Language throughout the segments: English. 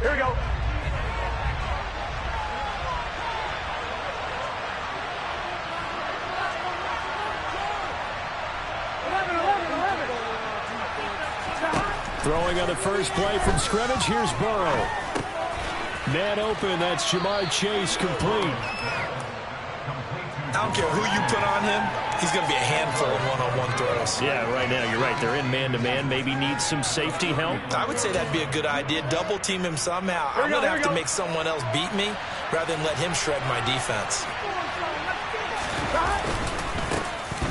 Here we go. Throwing on the first play from scrimmage, here's Burrow. Man open, that's Jamar Chase, complete. I don't care who you put on him, he's going to be a handful in one-on-one throws. Yeah, right now, you're right. They're in man-to-man, maybe need some safety help. I would say that'd be a good idea. Double team him somehow. I'm going to have to make someone else beat me rather than let him shred my defense.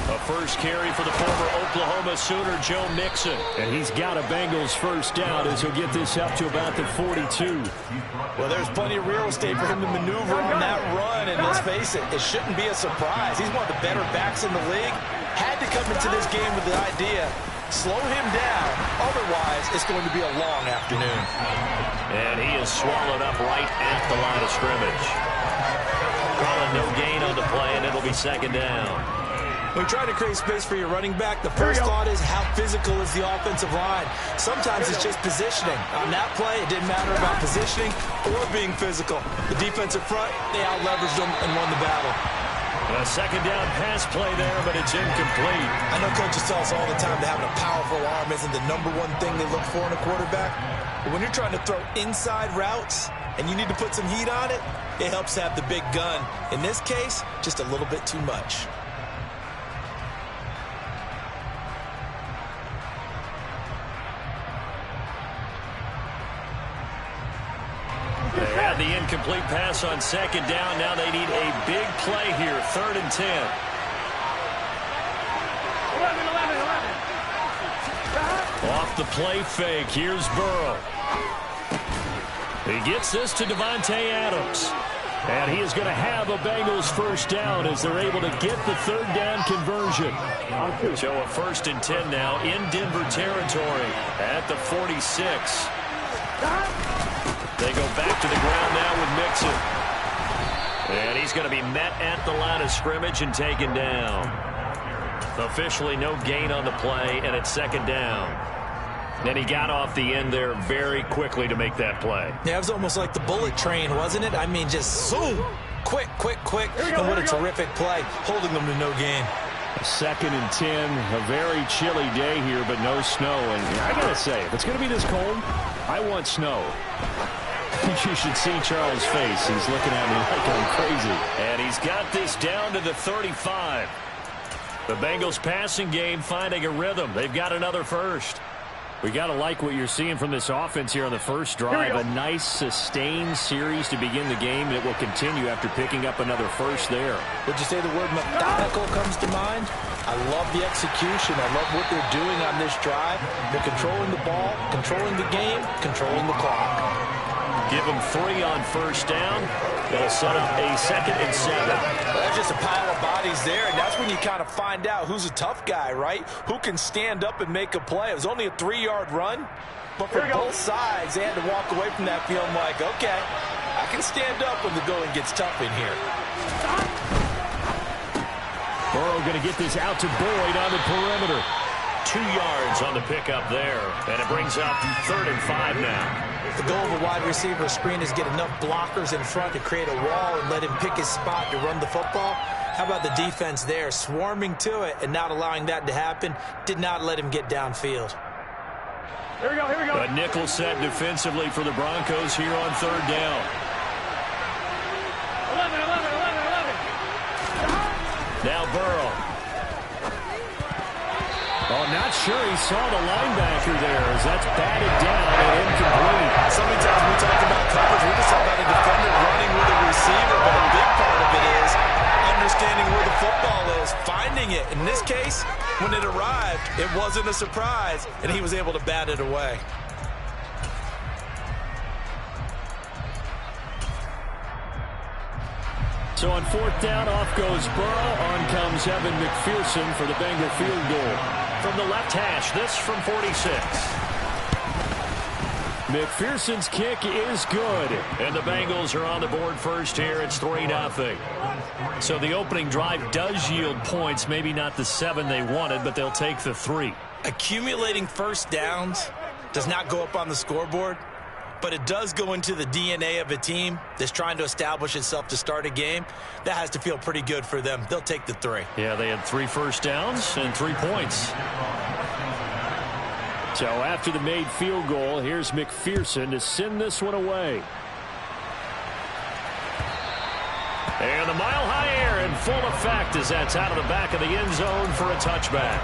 A first carry for the former Oklahoma Sooner, Joe Mixon. And he's got a Bengals first down as he'll get this up to about the 42. Well, there's plenty of real estate for him to maneuver on that run, and let's face it, it shouldn't be a surprise. He's one of the better backs in the league. Had to come into this game with the idea, slow him down, otherwise it's going to be a long afternoon. And he is swallowed up right at the line of scrimmage. Calling no gain on the play, and it'll be second down. When you try to create space for your running back, the first thought is how physical is the offensive line. Sometimes it's just positioning. On that play, it didn't matter about positioning or being physical. The defensive front, they out-leveraged them and won the battle. A second down pass play there, but it's incomplete. I know coaches tell us all the time that having a powerful arm isn't the number one thing they look for in a quarterback. But when you're trying to throw inside routes and you need to put some heat on it, it helps to have the big gun. In this case, just a little bit too much. They had the incomplete pass on second down. Now they need a big play here, 3rd and 10. 11. Off the play fake, here's Burrow. He gets this to Devontae Adams. And he is going to have a Bengals first down as they're able to get the 3rd down conversion. So a 1st and 10 now in Denver territory at the 46. They go back to the ground now with Mixon. And he's going to be met at the line of scrimmage and taken down. Officially no gain on the play, and it's 2nd down. And he got off the end there very quickly to make that play. Yeah, it was almost like the bullet train, wasn't it? I mean, just zoom. Quick, quick, quick. And what a terrific play, holding them to no gain. 2nd and 10, a very chilly day here, but no snow. And I got to say, if it's going to be this cold, I want snow. You should see Charles' face. He's looking at me like I'm crazy. And he's got this down to the 35. The Bengals passing game finding a rhythm. They've got another first. We got to like what you're seeing from this offense here on the first drive. A nice, sustained series to begin the game, and it will continue after picking up another first there. Would you say the word methodical comes to mind? I love the execution. I love what they're doing on this drive. They're controlling the ball, controlling the game, controlling the clock. Give them 3 on first down. They'll set up a 2nd and 7. Well, that's just a pile of bodies there, and that's when you kind of find out who's a tough guy, right? Who can stand up and make a play. It was only a 3-yard run, but for both sides, they had to walk away from that feeling like, okay, I can stand up when the going gets tough in here. Burrow going to get this out to Boyd on the perimeter. 2 yards on the pickup there, and it brings up 3rd and 5 now. The goal of a wide receiver screen is get enough blockers in front to create a wall and let him pick his spot to run the football. How about the defense there, swarming to it and not allowing that to happen? Did not let him get downfield. Here we go, here we go. A nickel set defensively for the Broncos here on 3rd down. 11. Now Burrow. Oh, not sure he saw the linebacker there as that's batted down and incomplete. So many times we talk about coverage, we just talk about a defender running with a receiver, but a big part of it is understanding where the football is, finding it. In this case, when it arrived, it wasn't a surprise, and he was able to bat it away. So on 4th down, off goes Burrow. On comes Evan McPherson for the Bengal field goal. From the left hash, this from 46. McPherson's kick is good. And the Bengals are on the board first here. It's 3-0. So the opening drive does yield points. Maybe not the 7 they wanted, but they'll take the 3. Accumulating first downs does not go up on the scoreboard. but it does go into the DNA of a team that's trying to establish itself to start a game. That has to feel pretty good for them. They'll take the 3. Yeah, they had 3 first downs and 3 points. So after the made field goal, here's McPherson to send this one away. And the mile-high air in full effect as that's out of the back of the end zone for a touchback.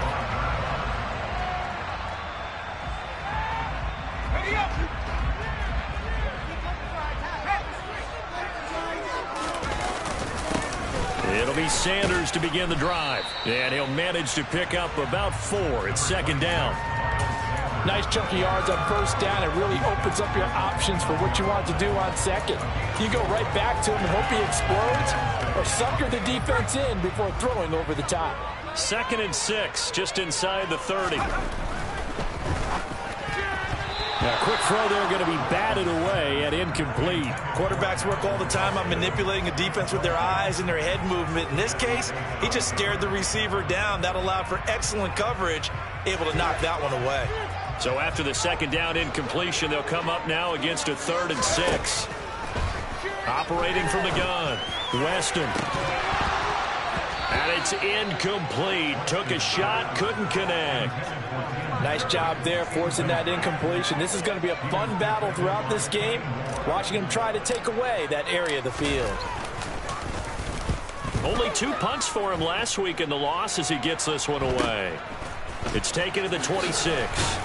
It'll be Sanders to begin the drive. And he'll manage to pick up about 4. It's 2nd down. Nice chunky yards on 1st down. It really opens up your options for what you want to do on 2nd. You go right back to him and hope he explodes, or sucker the defense in before throwing over the top. 2nd and 6, just inside the 30. Now, quick throw there, going to be batted away and incomplete. Quarterbacks work all the time on manipulating a defense with their eyes and their head movement. In this case, he just stared the receiver down. That allowed for excellent coverage, able to knock that one away. So after the 2nd down incompletion, they'll come up now against a 3rd and 6. Operating from the gun, Weston. And it's incomplete. Took a shot, couldn't connect. Nice job there forcing that incompletion. This is going to be a fun battle throughout this game, watching him try to take away that area of the field. Only 2 punts for him last week in the loss as he gets this one away. It's taken to the 26.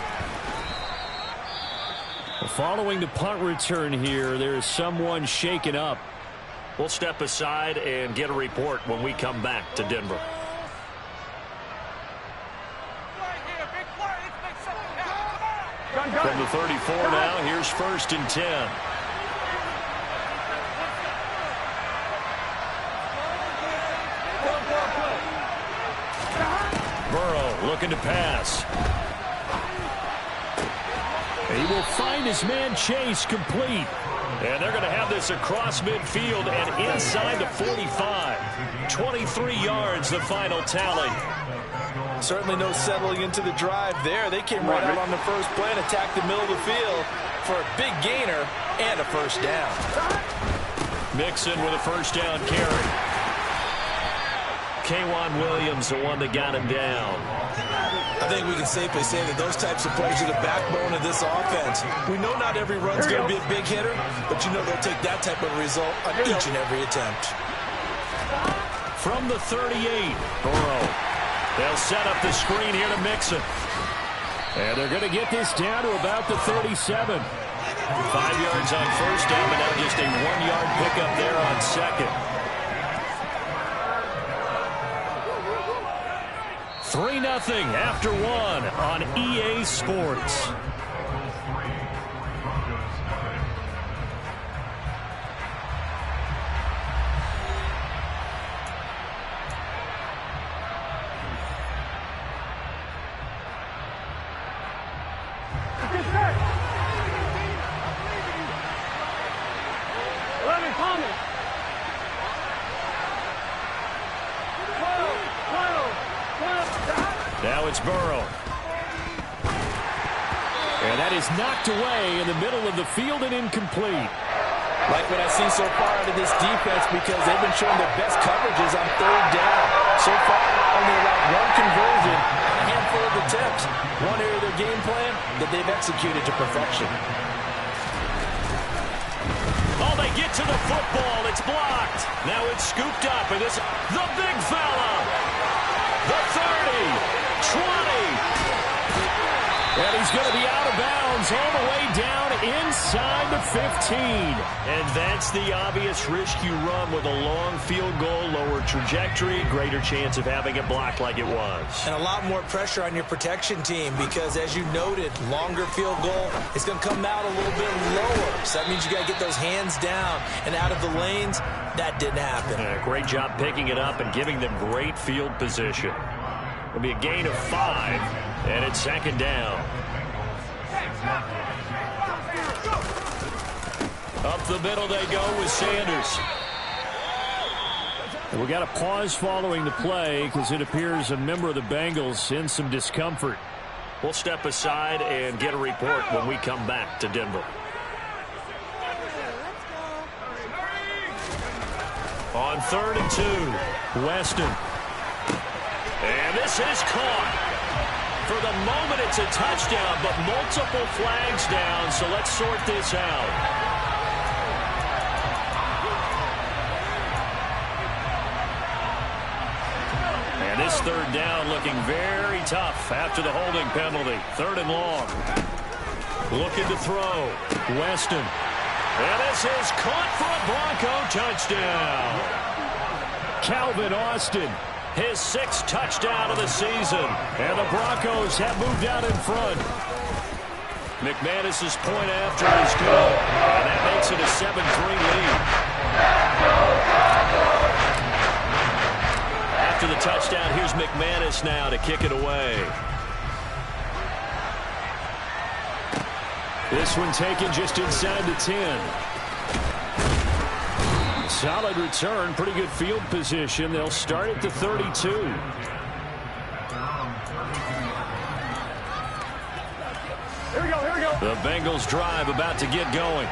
Following the punt return here, there is someone shaken up. We'll step aside and get a report when we come back to Denver. From the 34 now, here's 1st and 10. Burrow looking to pass. He will find his man Chase complete. And they're going to have this across midfield and inside the 45. 23 yards, the final tally. Certainly no settling into the drive there. They came right out on the first play and attacked the middle of the field for a big gainer and a 1st down. Mixon with a 1st down carry. K'Wan Williams, the one that got him down. I think we can safely say that those types of plays are the backbone of this offense. We know not every run's going to be a big hitter, but you know they'll take that type of result on each and every attempt. From the 38, Burrow. They'll set up the screen here to Mixon. And they're going to get this down to about the 37. 5 yards on 1st down, but now just a 1-yard pickup there on 2nd. 3-0 after 1 on EA Sports. Now it's Burrow. And that is knocked away in the middle of the field and incomplete. Like what I've seen so far out of this defense, because they've been showing their best coverages on 3rd down. So far, only allowed 1 conversion, a handful of attempts. One area of their game plan that they've executed to perfection. Oh, they get to the football. It's blocked. Now it's scooped up, and it's the big fella. The 30, 20. And he's going to be out of bounds all the way down inside the 15. And that's the obvious risk you run with a long field goal, lower trajectory, greater chance of having it blocked like it was. And a lot more pressure on your protection team because, as you noted, longer field goal, it's going to come out a little bit lower. So that means you got to get those hands down and out of the lanes. That didn't happen. Yeah, great job picking it up and giving them great field position. It'll be a gain of 5, and it's 2nd down. Up the middle they go with Sanders. We got a pause following the play because it appears a member of the Bengals in some discomfort. We'll step aside and get a report when we come back to Denver. On 3rd and 2, Weston. And this is caught. For the moment, it's a touchdown, but multiple flags down, so let's sort this out. And this 3rd down looking very tough after the holding penalty. 3rd and long. Looking to throw. Weston. And this is caught for a Bronco touchdown. Calvin Austin, his 6th touchdown of the season. And the Broncos have moved out in front. McManus's point after is good. And that makes it a 7-3 lead. After the touchdown, here's McManus now to kick it away. This one taken just inside the 10. Solid return, pretty good field position. They'll start at the 32. Here we go, here we go. The Bengals drive about to get going.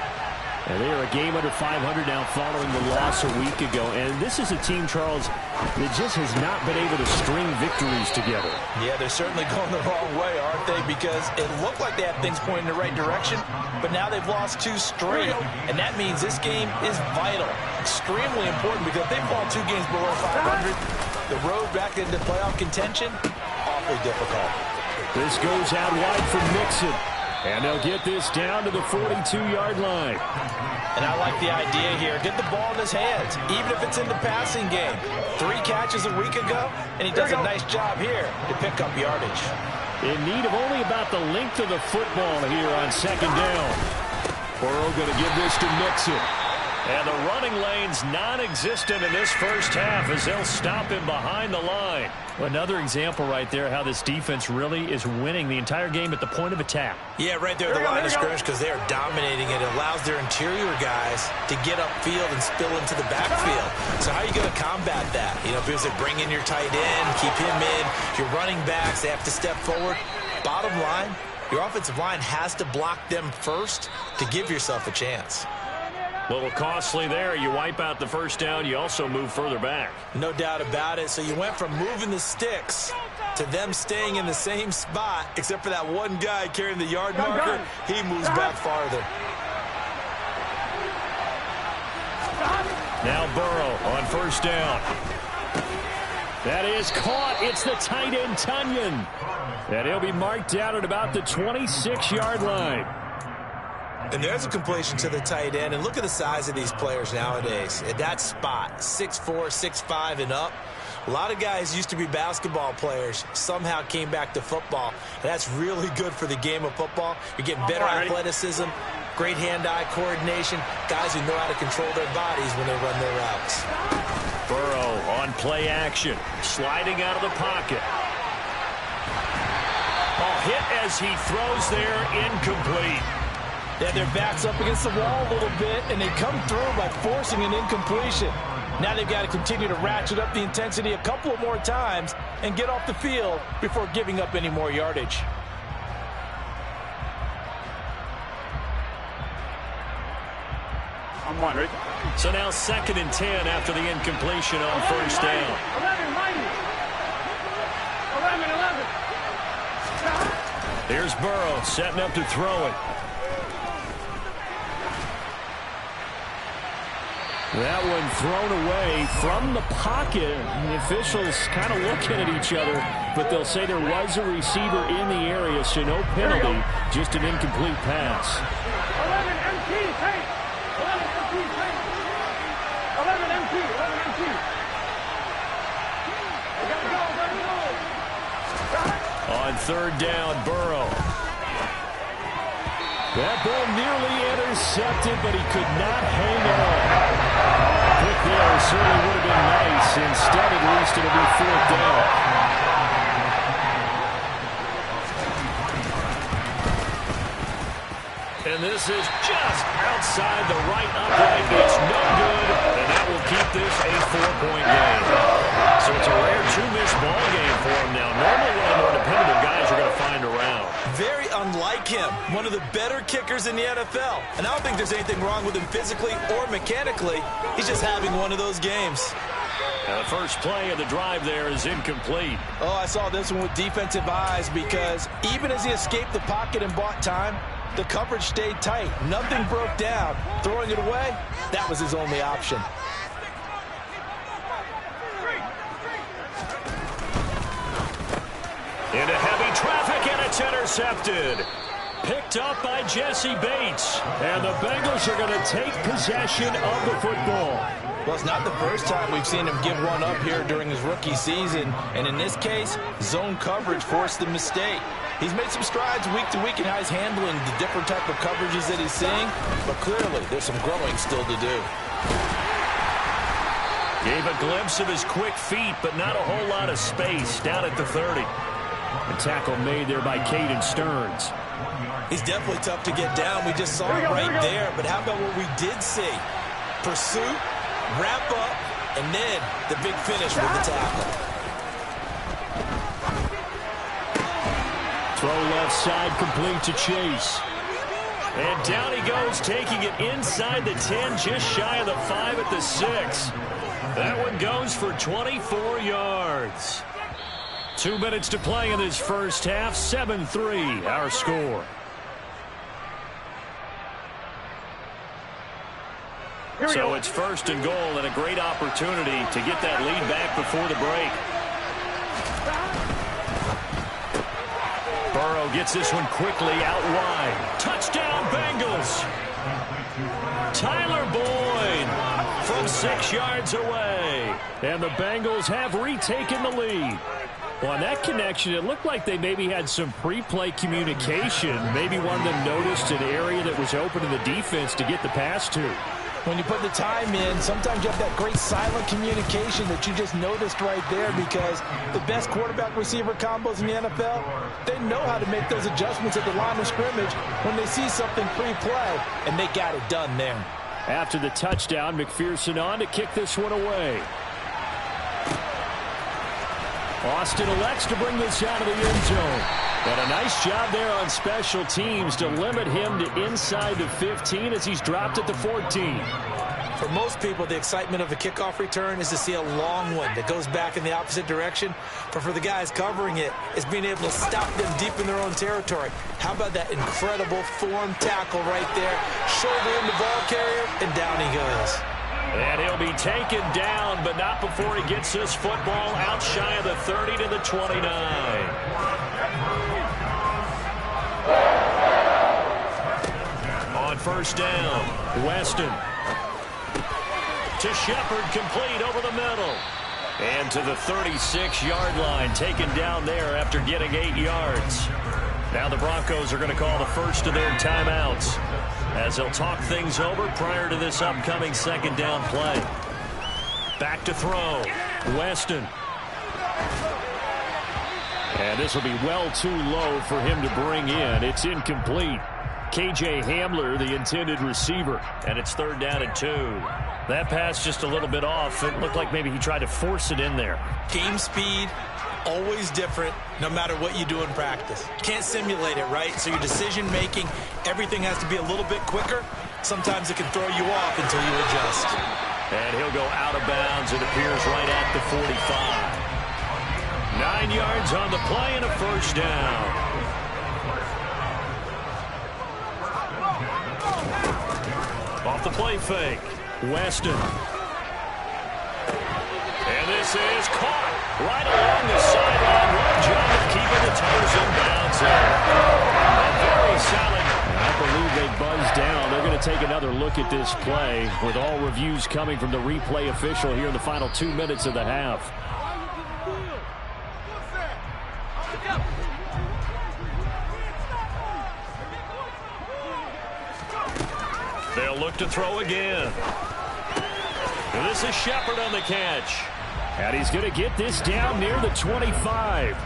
And they are a game under 500 now following the loss a week ago. And this is a team, Charles, that just has not been able to string victories together. Yeah, they're certainly going the wrong way, aren't they? Because it looked like they had things pointing in the right direction, but now they've lost 2 straight. And that means this game is vital, extremely important, because if they fall 2 games below 500, the road back into playoff contention, awfully difficult. This goes out wide for Mixon. And they'll get this down to the 42-yard line. And I like the idea here. Get the ball in his hands, even if it's in the passing game. 3 catches a week ago, and he does a nice job here to pick up yardage. In need of only about the length of the football here on 2nd down. Burrow going to give this to Mixon. And the running lane's non-existent in this first half as they'll stop him behind the line. Another example right there how this defense really is winning the entire game at the point of attack. Yeah, right there at the line of scrimmage, because they are dominating it. It allows their interior guys to get upfield and spill into the backfield. So how are you going to combat that? You know, because they bring in your tight end, keep him in. Your running backs, they have to step forward. Bottom line, your offensive line has to block them first to give yourself a chance. A little costly there. You wipe out the first down. You also move further back. No doubt about it. So you went from moving the sticks to them staying in the same spot, except for that one guy carrying the yard marker. He moves back farther. Now Burrow on first down. That is caught. It's the tight end, Tunyon. And he'll be marked down at about the 26-yard line. And there's a completion to the tight end. And look at the size of these players nowadays. At that spot, 6'4", 6'5", and up. A lot of guys used to be basketball players, somehow came back to football. And that's really good for the game of football. You're getting better athleticism, great hand-eye coordination, guys who know how to control their bodies when they run their routes. Burrow on play action, sliding out of the pocket. Hit as he throws there, incomplete. Yeah, their back's up against the wall a little bit, and they come through by forcing an incompletion. Now they've got to continue to ratchet up the intensity a couple of more times and get off the field before giving up any more yardage. I'm one, right? So now 2nd and 10 after the incompletion on first down. 11. Here's Burrow setting up to throw it. That one thrown away from the pocket. The officials kind of looking at each other, but they'll say there was a receiver in the area, so no penalty, just an incomplete pass. 11 MT, hey! 11 MT, hey! 11 MT, 11 MT. We gotta go. On 3rd down, Burrow. That ball nearly intercepted, but he could not hang on. Quick there certainly would have been nice. Instead, at least, it'll be 4th down. And this is just outside the right upright. It's no good, and that will keep this a 4-point game. So it's a rare 2-miss ball game for him now. Normally, one of the more dependable guys you're going to find around. Very unlike him, one of the better kickers in the NFL. And I don't think there's anything wrong with him physically or mechanically. He's just having one of those games. The first play of the drive there is incomplete. Oh, I saw this one with defensive eyes because even as he escaped the pocket and bought time, the coverage stayed tight. Nothing broke down. Throwing it away, that was his only option. Into heavy traffic, and it's intercepted. Picked up by Jesse Bates. And the Bengals are going to take possession of the football. Well, it's not the first time we've seen him give one up here during his rookie season. And in this case, zone coverage forced the mistake. He's made some strides week to week in how he's handling the different type of coverages that he's seeing. But clearly, there's some growing still to do. Gave a glimpse of his quick feet, but not a whole lot of space down at the 30. A tackle made there by Caden Stearns. He's definitely tough to get down. We just saw it right there. But how about what we did see? Pursuit, wrap up, and then the big finish with the tackle. Throw left side complete to Chase. And down he goes, taking it inside the 10, just shy of the 5 at the 6. That one goes for 24 yards. 2 minutes to play in this first half. 7-3 our score. So it's first and goal and a great opportunity to get that lead back before the break. Burrow gets this one quickly out wide. Touchdown Bengals. Tyler Boyd from 6 yards away. And the Bengals have retaken the lead. Well, on that connection, it looked like they maybe had some pre-play communication. Maybe one of them noticed an area that was open to the defense to get the pass to. When you put the time in, sometimes you have that great silent communication that you just noticed right there, because the best quarterback-receiver combos in the NFL, they know how to make those adjustments at the line of scrimmage when they see something pre-play, and they got it done there. After the touchdown, McPherson on to kick this one away. Austin elects to bring this out of the end zone. But a nice job there on special teams to limit him to inside the 15 as he's dropped at the 14. For most people, the excitement of a kickoff return is to see a long one that goes back in the opposite direction. But for the guys covering it, it's being able to stop them deep in their own territory. How about that incredible form tackle right there? Shoulder in the ball carrier, and down he goes. And he'll be taken down, but not before he gets this football out shy of the 30 to the 29. On first down, Weston. To Shepard, complete over the middle. And to the 36-yard line, taken down there after getting 8 yards. Now the Broncos are going to call the first of their timeouts as they'll talk things over prior to this upcoming second down play. Back to throw. Weston. And this will be well too low for him to bring in. It's incomplete. KJ Hamler, the intended receiver, and it's third down and 2. That pass just a little bit off. It looked like maybe he tried to force it in there. Game speed, always different, no matter what you do in practice. You can't simulate it, right? So your decision-making, everything has to be a little bit quicker. Sometimes it can throw you off until you adjust. And he'll go out of bounds. It appears right at the 45. 9 yards on the play and a first down. Off the play fake. Weston. And this is caught right along the sideline. What a job of keeping the toes in bounds there. And very solid. I believe they buzzed down. They're going to take another look at this play with all reviews coming from the replay official here in the final 2 minutes of the half. They'll look to throw again. And this is Shepard on the catch. And he's going to get this down near the 25.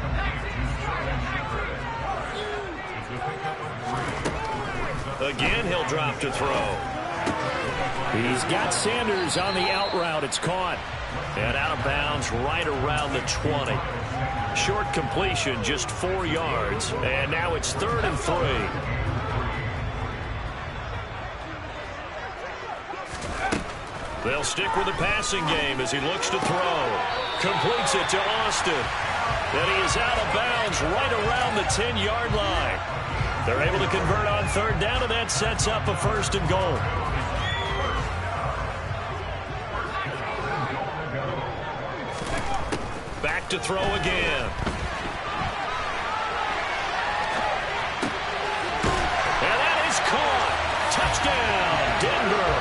Again, he'll drop to throw. He's got Sanders on the out route. It's caught. And out of bounds right around the 20. Short completion, just 4 yards. And now it's 3rd and 3. They'll stick with the passing game as he looks to throw. Completes it to Austin. And he is out of bounds right around the 10-yard line. They're able to convert on 3rd down, and that sets up a 1st and goal. Back to throw again. And that is caught. Touchdown, Denver.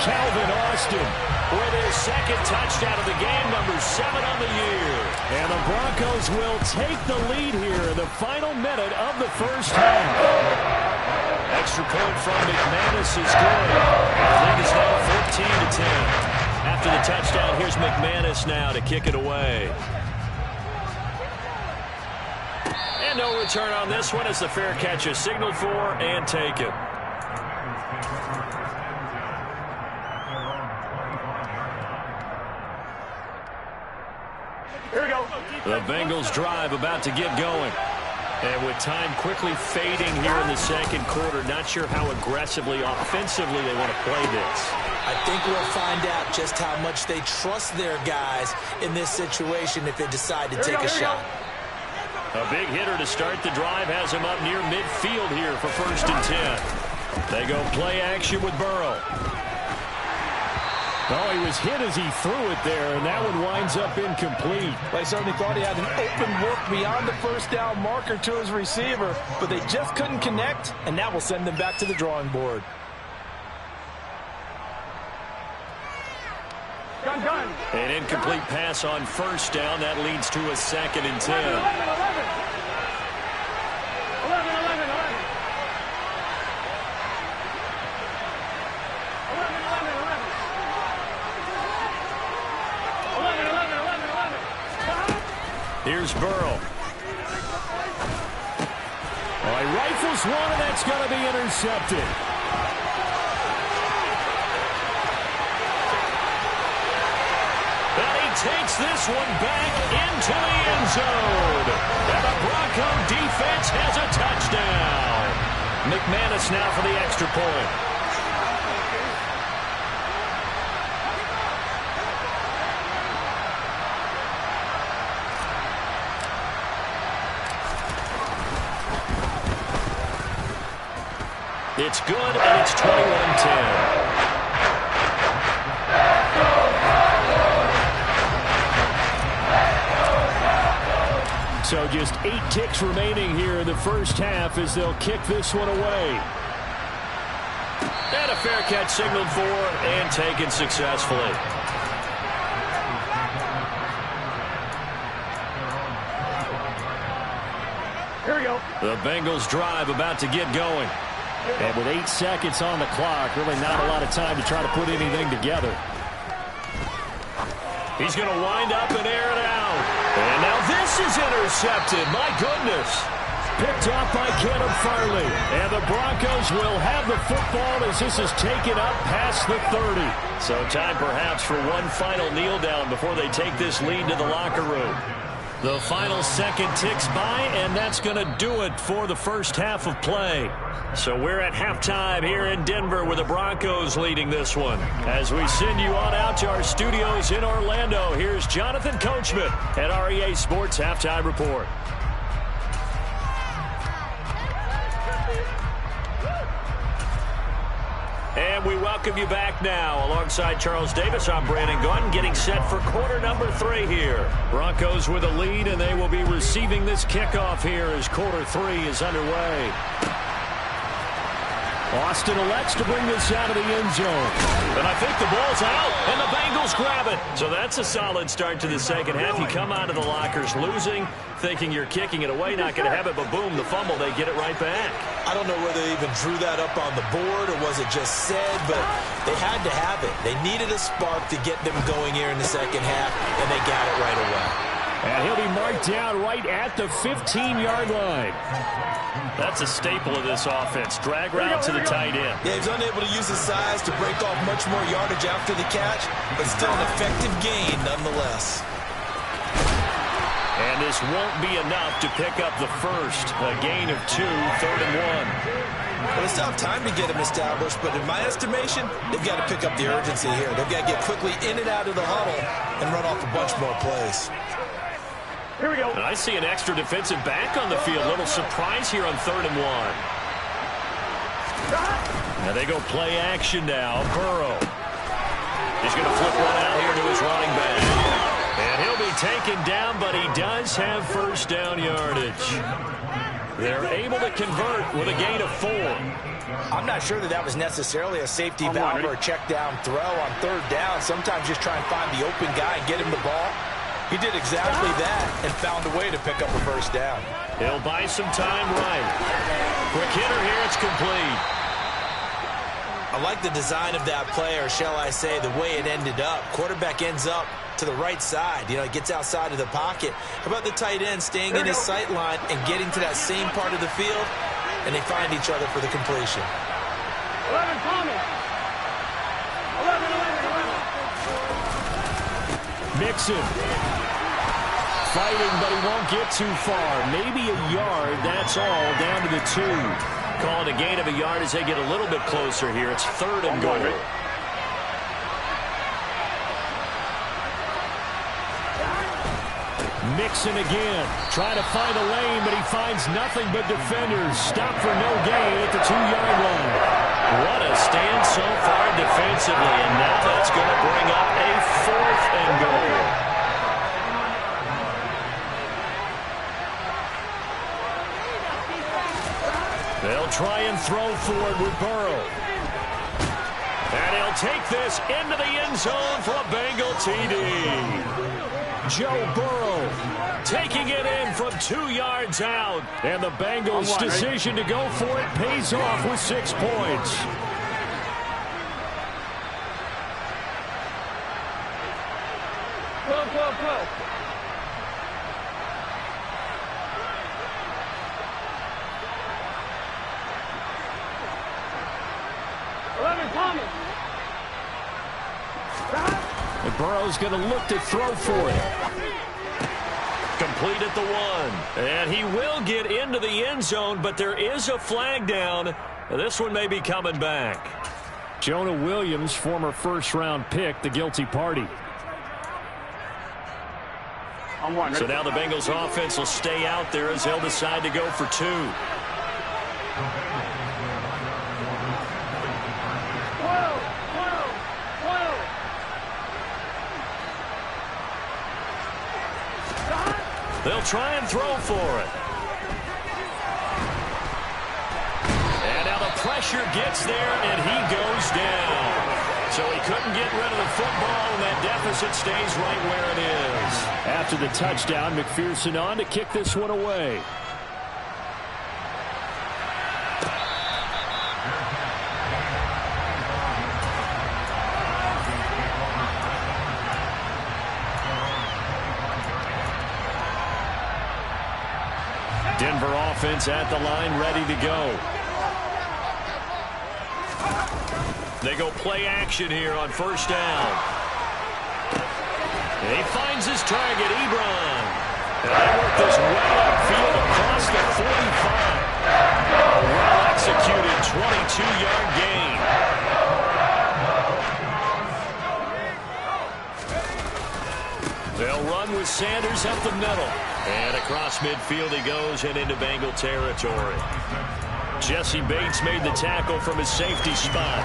Calvin Austin with his 2nd touchdown of the game, number 7 on the year. And the Broncos will take the lead here in the final minute of the 1st half. Extra point from McManus is good. The lead is now 14-10. After the touchdown, here's McManus now to kick it away. And no return on this one as the fair catch is signaled for and taken. Here we go. The Bengals drive about to get going. And with time quickly fading here in the 2nd quarter, not sure how aggressively, offensively they want to play this. I think we'll find out just how much they trust their guys in this situation if they decide to take a shot. A big hitter to start the drive has him up near midfield here for 1st and 10. They go play action with Burrow. Oh, he was hit as he threw it there, and that one winds up incomplete. They certainly thought he had an open look beyond the 1st down marker to his receiver, but they just couldn't connect, and that will send them back to the drawing board. Gun. An incomplete pass on 1st down. That leads to a 2nd and 10. 11. 11. Here's Burrow. Oh, he rifles one, and that's going to be intercepted. And he takes this one back into the end zone. And the Bronco defense has a touchdown. McManus now for the extra point. It's good, and it's 21-10. So just 8 ticks remaining here in the 1st half as they'll kick this one away. And a fair catch signaled for and taken successfully. Here we go. The Bengals drive about to get going. And with 8 seconds on the clock, really not a lot of time to try to put anything together. He's going to wind up and air it out. And now this is intercepted. My goodness. Picked off by Caleb Farley. And the Broncos will have the football as this is taken up past the 30. So time perhaps for one final kneel down before they take this lead to the locker room. The final second ticks by, and that's going to do it for the 1st half of play. So we're at halftime here in Denver with the Broncos leading this one. As we send you on out to our studios in Orlando, here's Jonathan Coachman at REA Sports Halftime Report. And we welcome you back now. Alongside Charles Davis, I'm Brandon Gunn, getting set for quarter number 3 here. Broncos with a lead, and they will be receiving this kickoff here as quarter 3 is underway. Austin elects to bring this out of the end zone. And I think the ball's out, and the Bengals grab it. So that's a solid start to the second half. You come out of the lockers losing, thinking you're kicking it away, not going to have it, but boom, the fumble, they get it right back. I don't know whether they even drew that up on the board or was it just said, but they had to have it. They needed a spark to get them going here in the second half, and they got it right away. And he'll be marked down right at the 15-yard line. That's a staple of this offense. Drag route to the tight end. Yeah, he's unable to use his size to break off much more yardage after the catch, but still an effective gain nonetheless. And this won't be enough to pick up the first. A gain of 2, 3rd and 1. Well, they still have time to get him established, but in my estimation, they've got to pick up the urgency here. They've got to get quickly in and out of the huddle and run off a bunch more plays. Here we go. And I see an extra defensive back on the field. Little surprise here on 3rd and 1. Now they go play action now. Burrow. He's going to flip one out here to his running back. And he'll be taken down, but he does have first down yardage. They're able to convert with a gain of 4. I'm not sure that was necessarily a safety valve or a check down throw on 3rd down. Sometimes just try and find the open guy and get him the ball. He did exactly that and found a way to pick up a first down. He'll buy some time right. Quick hitter here, it's complete. I like the design of that play, or shall I say the way it ended up. Quarterback ends up to the right side. You know, he gets outside of the pocket. How about the tight end staying in his sight line and getting to that same part of the field, and they find each other for the completion. 11, Thomas. 11. Mixon. Fighting, but he won't get too far. Maybe a yard, that's all, down to the 2. Calling a gain of a yard as they get a little bit closer here. It's 3rd and goal. Mixon again, trying to find a lane, but he finds nothing but defenders. Stop for no gain at the 2-yard line. What a stand so far defensively, and now that's going to bring up a 4th and goal. They'll try and throw forward with Burrow. And he'll take this into the end zone for a Bengal TD. Joe Burrow taking it in from 2 yards out. And the Bengals' decision to go for it pays off with 6 points. Go. 11, Thomas. And Burrow's going to look to throw for it. Complete at the 1. And he will get into the end zone, but there is a flag down. This one may be coming back. Jonah Williams, former first-round pick, the guilty party. So now the Bengals offense will stay out there as they'll decide to go for 2. They'll try and throw for it. And now the pressure gets there, and he goes down. So he couldn't get rid of the football, and that deficit stays right where it is. After the touchdown, McPherson on to kick this one away. Denver offense at the line, ready to go. They go play action here on 1st down. And he finds his target, Ebron. And they work this way upfield across the 45. A well-executed 22-yard gain. They'll run with Sanders up the middle. And across midfield he goes and into Bengal territory. Jesse Bates made the tackle from his safety spot.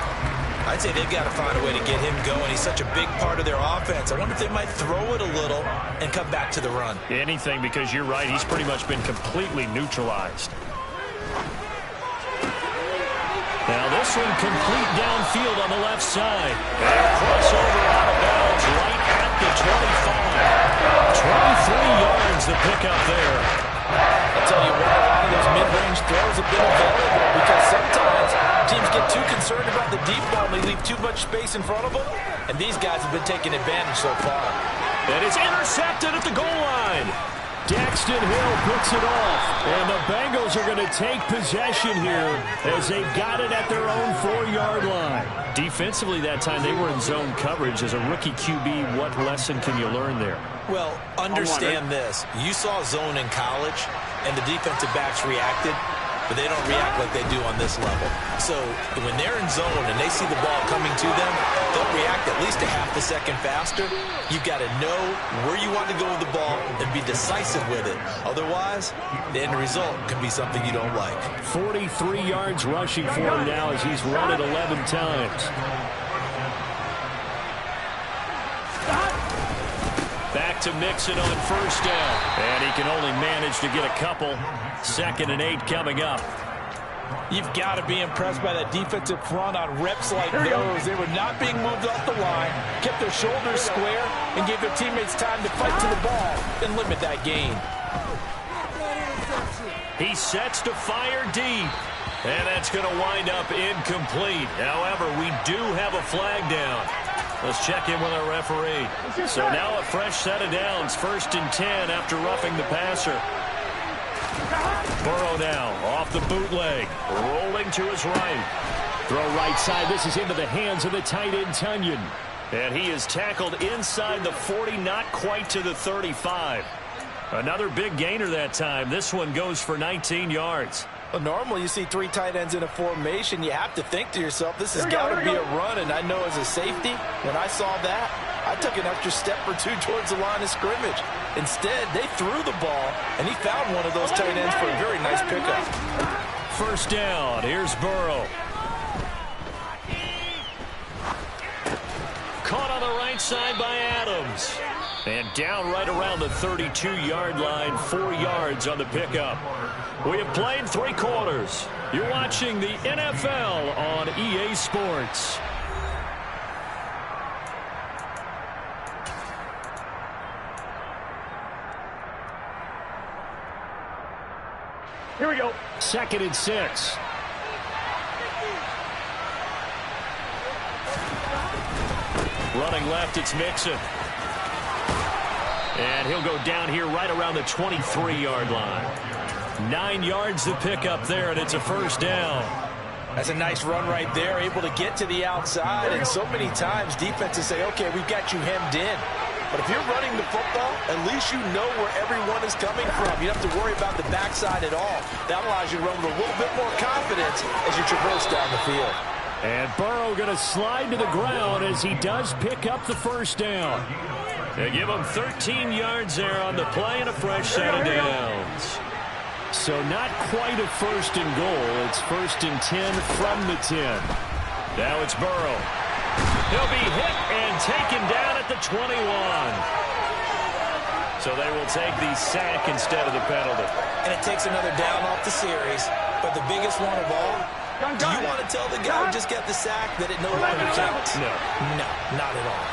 I'd say they've got to find a way to get him going. He's such a big part of their offense. I wonder if they might throw it a little and come back to the run. Anything, because you're right. He's pretty much been completely neutralized. Now this one complete downfield on the left side. And a crossover out of bounds right at the 25. 23 yards the pickup there. I'll tell you what, a lot of those mid-range throws have been available because sometimes teams get too concerned about the deep ball and they leave too much space in front of them, and these guys have been taking advantage so far. And it's intercepted at the goal line. Daxton Hill picks it off. And the Bengals are going to take possession here as they've got it at their own 4-yard line. Defensively that time, they were in zone coverage. As a rookie QB, what lesson can you learn there? Well, understand this. You saw zone in college, and the defensive backs reacted, but they don't react like they do on this level. So when they're in zone and they see the ball coming to them, they'll react at least a half a second faster. You've got to know where you want to go with the ball and be decisive with it. Otherwise, the end result could be something you don't like. 43 yards rushing for him now as he's run it 11 times. Back to Mixon on first down. And he can only manage to get a couple. 2nd and 8 coming up. You've got to be impressed by that defensive front on reps like those. They were not being moved off the line, kept their shoulders square, and gave their teammates time to fight to the ball and limit that gain. He sets to fire deep. And that's going to wind up incomplete. However, we do have a flag down. Let's check in with our referee. So now a fresh set of downs. 1st and 10 after roughing the passer. Burrow now off the bootleg. Rolling to his right. Throw right side. This is into the hands of the tight end, Tunyon. And he is tackled inside the 40, not quite to the 35. Another big gainer that time. This one goes for 19 yards. Well, normally you see 3 tight ends in a formation. You have to think to yourself, this has got to be a run. And I know as a safety, when I saw that, I took an extra step or 2 towards the line of scrimmage. Instead, they threw the ball, and he found one of those tight ends for a very nice pickup. 1st down. Here's Burrow. Caught on the right side by Adams. And down right around the 32-yard line, 4 yards on the pickup. We have played 3 quarters. You're watching the NFL on EA Sports. Here we go. 2nd and 6. Running left, it's Mixon. And he'll go down here right around the 23-yard line. 9 yards to pick up there, and it's a 1st down. That's a nice run right there, able to get to the outside. And so many times defenses say, okay, we've got you hemmed in. But if you're running the football, at least you know where everyone is coming from. You don't have to worry about the backside at all. That allows you to run with a little bit more confidence as you traverse down the field. And Burrow going to slide to the ground as he does pick up the 1st down. They give him 13 yards there on the play and a fresh set of downs. So not quite a 1st and goal. It's 1st and 10 from the 10. Now it's Burrow. He'll be hit and taken down at the 21. So they will take the sack instead of the penalty. And it takes another down off the series. But the biggest one of all, do you want to tell the guy who just got the sack that it no longer counts? No. No, not at all.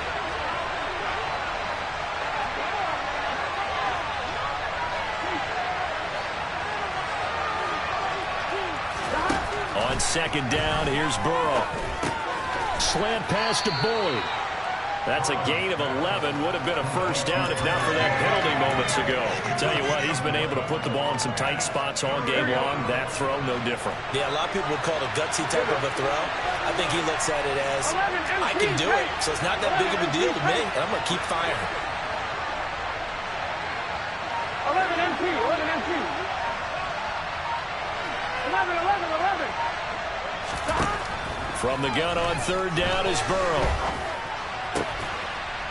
On 2nd down, here's Burrow. Slant pass to Boyd. That's a gain of 11. Would have been a 1st down if not for that penalty moments ago. Tell you what, he's been able to put the ball in some tight spots all game long. That throw, no different. Yeah, a lot of people would call it a gutsy type of a throw. I think he looks at it as, I can do it, so it's not that big of a deal to me, and I'm going to keep firing. 11 MT, 11 MT. 11. From the gun on 3rd down is Burrow.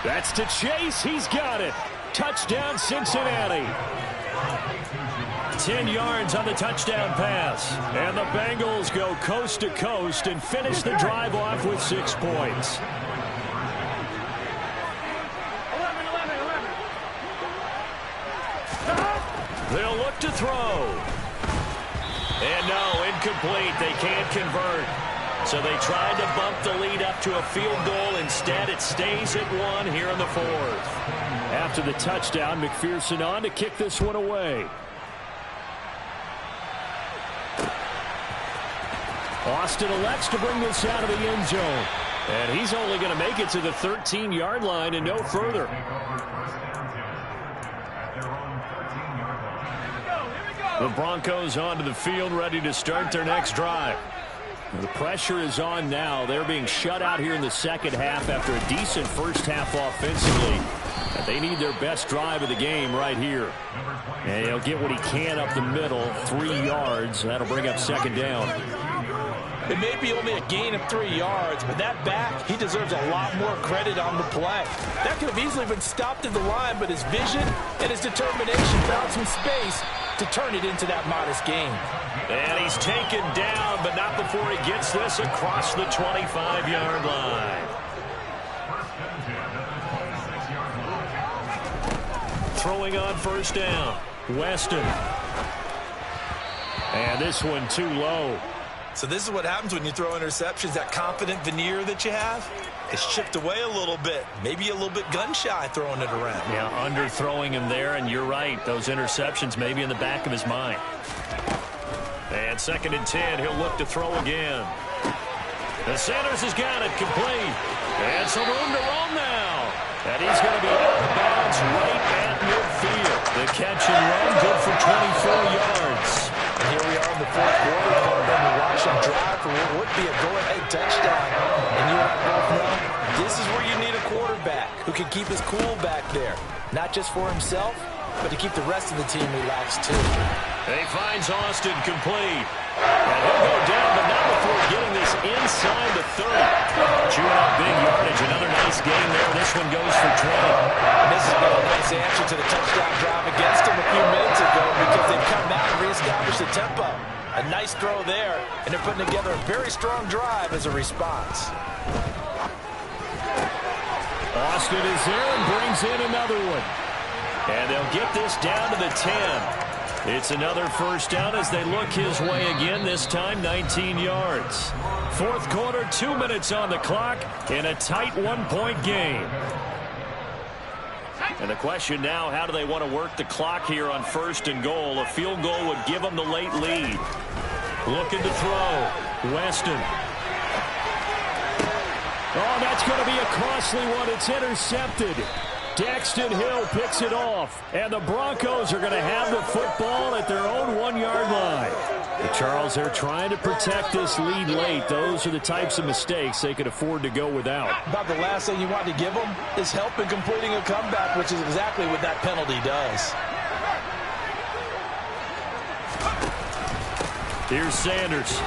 That's to Chase. He's got it. Touchdown, Cincinnati. 10 yards on the touchdown pass. And the Bengals go coast to coast and finish the drive off with 6 points. 11. They'll look to throw. And no, incomplete. They can't convert. So they tried to bump the lead up to a field goal. Instead, it stays at 1 here in the 4th. After the touchdown, McPherson on to kick this one away. Austin elects to bring this out of the end zone. And he's only going to make it to the 13-yard line and no further. The Broncos onto the field, ready to start their next drive. The pressure is on now. They're being shut out here in the second half after a decent first half offensively. They need their best drive of the game right here. And he'll get what he can up the middle, 3 yards. That'll bring up second down. It may be only a gain of 3 yards, but that back, he deserves a lot more credit on the play. That could have easily been stopped at the line, but his vision and his determination found some space to turn it into that modest gain. And he's taken down, but not before he gets this across the 25-yard line. Throwing on first down, Weston. And this one too low. So this is what happens when you throw interceptions. That confident veneer that you have, it's chipped away a little bit. Maybe a little bit gun-shy throwing it around. Yeah, underthrowing him there, and you're right. Those interceptions maybe in the back of his mind. And 2nd and 10, he'll look to throw again. The Sanders has got it complete. And some room to roam now. And he's going to be out of bounds right at midfield. The catch and run good for 24 yards. And here we are in the 4th quarter. We watch him drive for what would be a go-ahead touchdown. And you and I both know this is where you need a quarterback who can keep his cool back there. Not just for himself, but to keep the rest of the team relaxed too. He finds Austin complete. And he'll go down, but not before getting this inside the 30. Chewing up big yardage. Another nice game there. This one goes for 20. And this has been a nice answer to the touchdown drive against him a few minutes ago because they've come out and reestablished the tempo. A nice throw there, and they're putting together a very strong drive as a response. Austin is there and brings in another one. And they'll get this down to the 10. It's another first down as they look his way again, this time 19 yards. 4th quarter, 2 minutes on the clock in a tight 1-point game. And the question now, how do they want to work the clock here on 1st and goal? A field goal would give them the late lead. Looking to throw. Weston. Oh, that's going to be a costly one. It's intercepted. Daxton Hill picks it off. And the Broncos are going to have the football at their own 1-yard line. But Charles, they're trying to protect this lead late. Those are the types of mistakes they could afford to go without. About the last thing you want to give them is help in completing a comeback, which is exactly what that penalty does. Here's Sanders.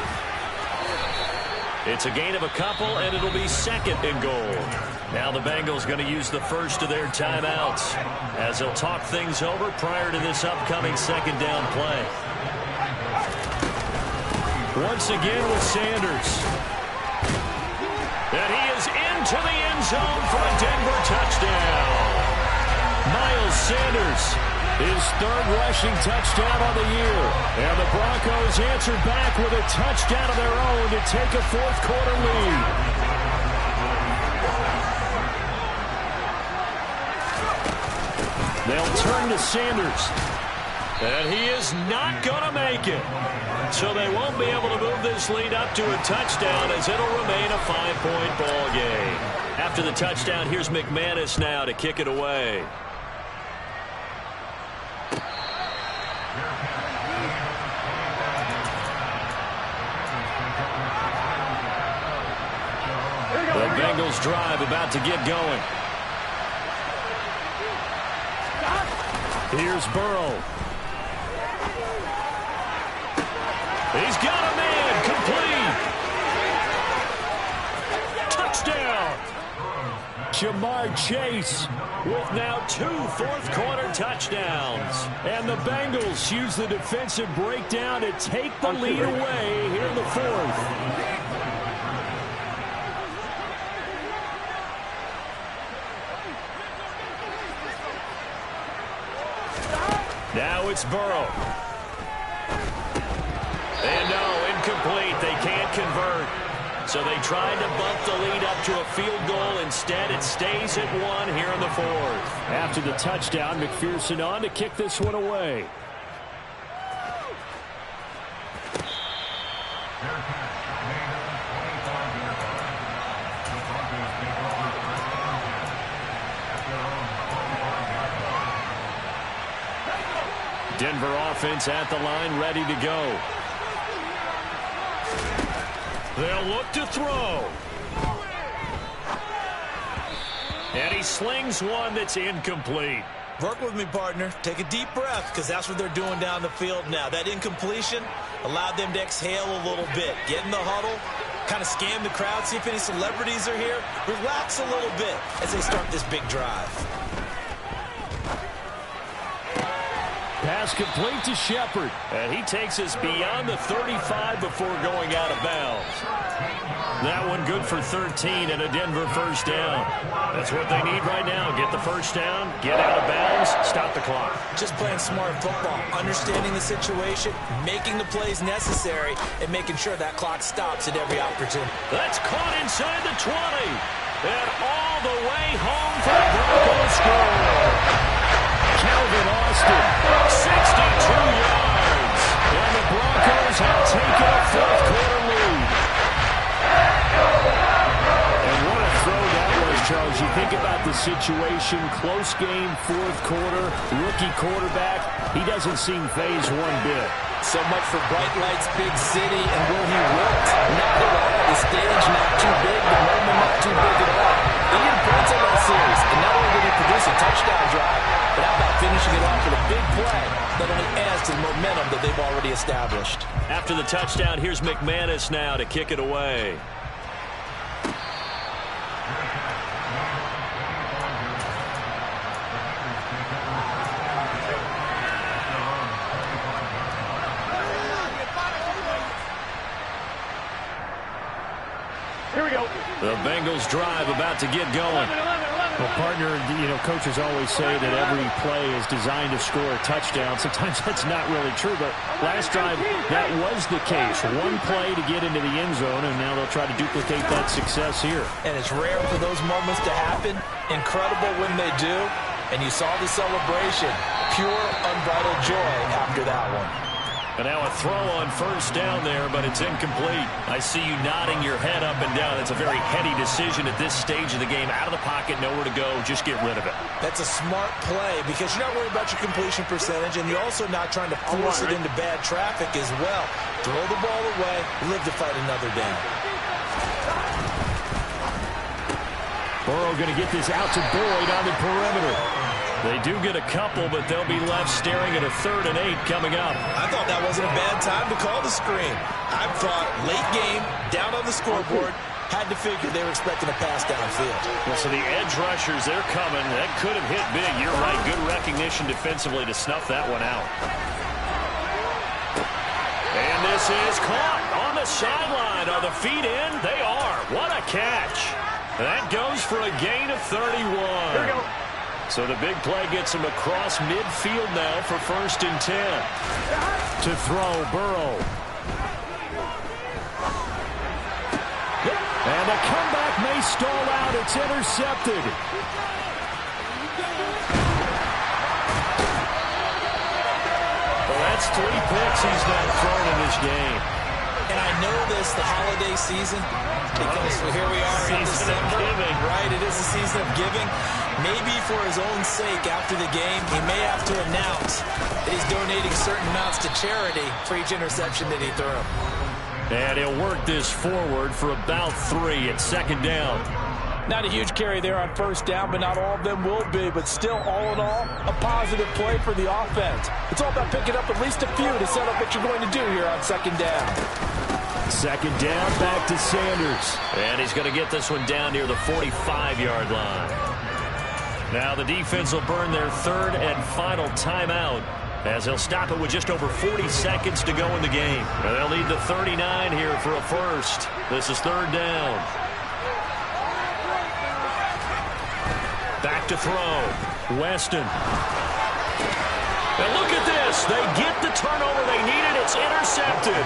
It's a gain of a couple, and it'll be 2nd and goal. Now the Bengals going to use the first of their timeouts as they'll talk things over prior to this upcoming 2nd down play. Once again with Sanders. And he is into the end zone for a Denver touchdown. Miles Sanders, his 3rd rushing touchdown on the year. And the Broncos answered back with a touchdown of their own to take a 4th quarter lead. They'll turn to Sanders. And he is not going to make it. So they won't be able to move this lead up to a touchdown as it'll remain a 5-point ball game. After the touchdown, here's McManus now to kick it away. The Bengals drive about to get going. Here's Burrow. He's got a man complete. Touchdown. Jamar Chase with now 2 4th-quarter touchdowns. And the Bengals use the defensive breakdown to take the lead away here in the 4th. Now it's Burrow. And no, incomplete. They can't convert. So they tried to bump the lead up to a field goal. Instead, it stays at 1 here in the 4th. After the touchdown, McPherson on to kick this one away. Denver offense at the line, ready to go. They'll look to throw. And he slings one that's incomplete. Work with me, partner. Take a deep breath, because that's what they're doing down the field now. That incompletion allowed them to exhale a little bit. Get in the huddle, kind of scan the crowd, see if any celebrities are here. Relax a little bit as they start this big drive. Pass complete to Shepard. And he takes us beyond the 35 before going out of bounds. That one good for 13 and a Denver first down. That's what they need right now. Get the first down, get out of bounds, stop the clock. Just playing smart football, understanding the situation, making the plays necessary, and making sure that clock stops at every opportunity. That's caught inside the 20. And all the way home for the Broncos score. Calvin Austin, 62 yards. And the Broncos have taken a fourth-quarter lead. And what a throw that was, Charles. You think about the situation, close game, fourth quarter, rookie quarterback. He doesn't seem phased one bit. So much for bright lights, big city, and will he wilt? Not at all. The stage not too big, the moment not too big at all. They get points in that series, and not only did he produce a touchdown drive, but how about finishing it off with a big play that only adds to the momentum that they've already established. After the touchdown, here's McManus now to kick it away. Here we go. The Bengals drive about to get going. Well, partner, coaches always say that every play is designed to score a touchdown. Sometimes that's not really true, but last drive, that was the case. One play to get into the end zone, and now they'll try to duplicate that success here. And it's rare for those moments to happen. Incredible when they do. And you saw the celebration. Pure, unbridled joy after that one. And now a throw on first down there, but it's incomplete. I see you nodding your head up and down. It's a very heady decision at this stage of the game. Out of the pocket, nowhere to go. Just get rid of it. That's a smart play because you're not worried about your completion percentage, and you're also not trying to force it into bad traffic as well. Throw the ball away, live to fight another down. Burrow going to get this out to Boyd on the perimeter. They do get a couple, but they'll be left staring at a 3rd and 8 coming up. I thought that wasn't a bad time to call the screen. I thought late game, down on the scoreboard, had to figure they were expecting a pass downfield. Well, so the edge rushers, they're coming. That could have hit big. You're right. Good recognition defensively to snuff that one out. And this is caught on the sideline. Are the feet in? They are. What a catch. That goes for a gain of 31. Here we go. So the big play gets him across midfield now for 1st and 10. To throw, Burrow. And the comeback may stall out. It's intercepted. Well, that's 3 picks he's now thrown in this game. And I know this, the holiday season, because here we are in December, right? It is a season of giving. Maybe for his own sake, after the game, he may have to announce that he's donating certain amounts to charity for each interception that he threw. And he'll work this forward for about 3 at 2nd down. Not a huge carry there on 1st down, but not all of them will be. But still, all in all, a positive play for the offense. It's all about picking up at least a few to set up what you're going to do here on 2nd down. 2nd down, back to Sanders. And he's going to get this one down near the 45-yard line. Now the defense will burn their 3rd and final timeout as they'll stop it with just over 40 seconds to go in the game. And they'll need the 39 here for a first. This is 3rd down. Back to throw. Weston. And look at this. They get the turnover they needed. It's intercepted.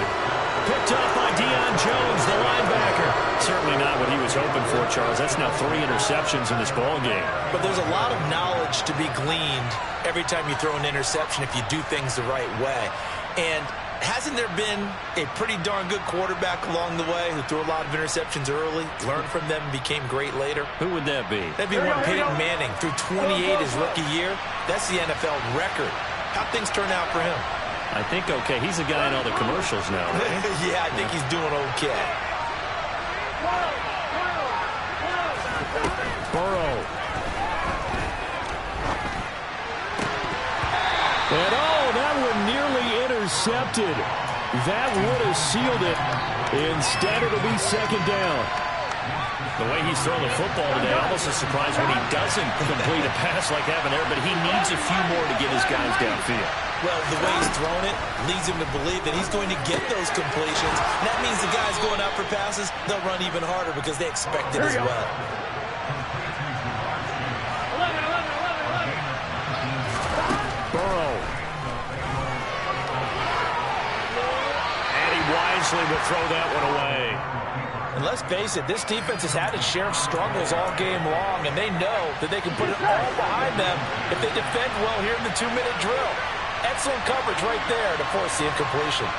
Picked up by Deion Jones, the linebacker. Certainly not what he was hoping for, Charles. That's now 3 interceptions in this ballgame. But there's a lot of knowledge to be gleaned every time you throw an interception if you do things the right way. And hasn't there been a pretty darn good quarterback along the way who threw a lot of interceptions early, learned from them, and became great later? Who would that be? That'd be one Peyton Manning. Through 28 his rookie year. That's the NFL record. How'd things turn out for him? I think okay. He's a guy in all the commercials now, right? Yeah, I think he's doing okay. Burrow. And that one nearly intercepted. That would have sealed it. Instead, it'll be second down. The way he's throwing the football today, almost a surprise when he doesn't complete a pass like happened there, but he needs a few more to get his guys downfield. Well, the way he's thrown it leads him to believe that he's going to get those completions. And that means the guys going out for passes, they'll run even harder because they expect it as well. Burrow. And he wisely would throw that one away. And let's face it, this defense has had its share of struggles all game long, and they know that they can put it all behind them if they defend well here in the 2-minute drill. Excellent coverage right there to force the incompletion.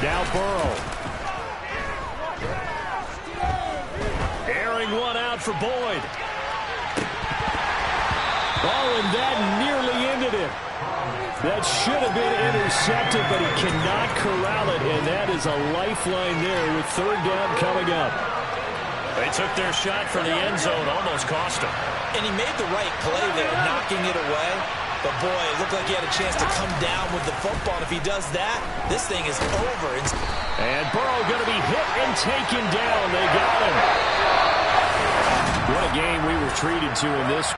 Now Burrow. Airing one out for Boyd. Oh, and that nearly ended it. That should have been intercepted, but he cannot corral it, and that is a lifeline there with third down coming up. They took their shot for the end zone, almost cost him. And he made the right play there, knocking it away. But, boy, it looked like he had a chance to come down with the football. And if he does that, this thing is over. And Burrow going to be hit and taken down. They got him. What a game we were treated to in this.